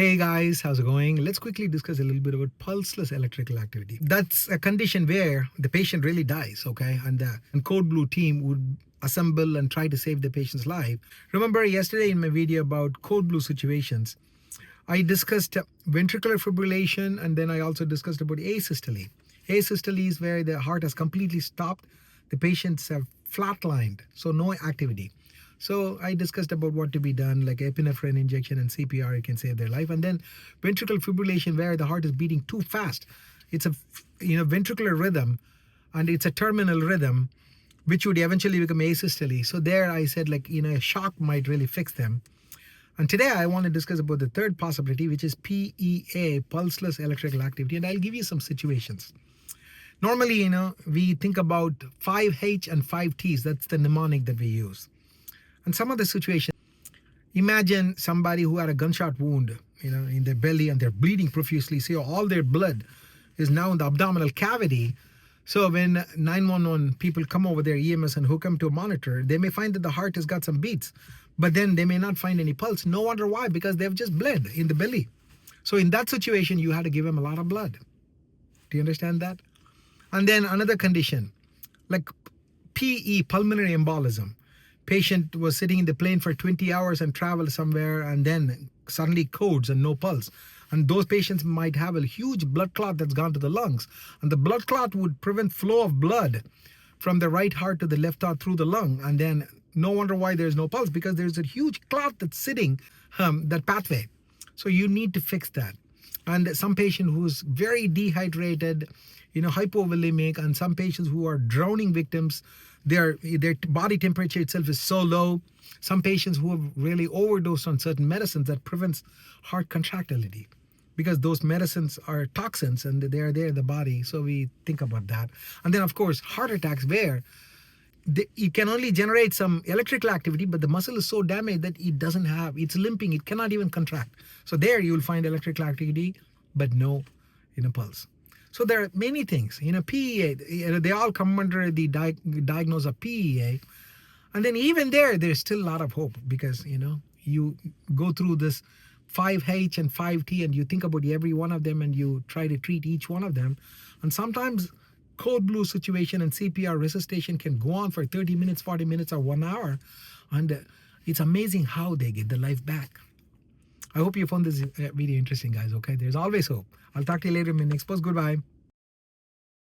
Hey guys, how's it going? Let's quickly discuss a little bit about pulseless electrical activity. That's a condition where the patient really dies, okay? And the code blue team would assemble and try to save the patient's life. Remember yesterday in my video about code blue situations, I discussed ventricular fibrillation, and then I also discussed about asystole. Asystole is where the heart has completely stopped. The patients have flatlined, so no activity. So I discussed about what to be done, like epinephrine injection and CPR, it can save their life. And then ventricular fibrillation, where the heart is beating too fast. It's a ventricular rhythm, and it's a terminal rhythm, which would eventually become asystole. So there I said, a shock might really fix them. And today I want to discuss about the third possibility, which is PEA, pulseless electrical activity. And I'll give you some situations. Normally, we think about 5H and 5Ts. That's the mnemonic that we use. And some of the situations, imagine somebody who had a gunshot wound, in their belly, and they're bleeding profusely. So all their blood is now in the abdominal cavity. So when 911 people come over their EMS and hook them to a monitor, they may find that the heart has got some beats, but then they may not find any pulse. No wonder why, because they've just bled in the belly. So in that situation, you had to give them a lot of blood. Do you understand that? And then another condition, like PE, pulmonary embolism. Patient was sitting in the plane for 20 hours and traveled somewhere, and then suddenly codes and no pulse. And those patients might have a huge blood clot that's gone to the lungs. And the blood clot would prevent flow of blood from the right heart to the left heart through the lung. And then no wonder why there's no pulse, because there's a huge clot that's sitting that pathway. So you need to fix that. And some patient who's very dehydrated, hypovolemic, and some patients who are drowning victims, their body temperature itself is so low. Some patients who have really overdosed on certain medicines that prevents heart contractility, because those medicines are toxins and they are there in the body. So we think about that. And then of course heart attacks, where it can only generate some electrical activity, but the muscle is so damaged that it's limping, it cannot even contract. So there you will find electrical activity, but no pulse. So there are many things. PEA, they all come under the diagnosis of PEA. And then even there's still a lot of hope, because, you go through this 5H and 5T and you think about every one of them and you try to treat each one of them. And sometimes code blue situation and CPR resuscitation can go on for 30 minutes, 40 minutes, or 1 hour. And it's amazing how they get the life back. I hope you found this video interesting, guys. Okay, there's always hope. I'll talk to you later in my next post. Goodbye.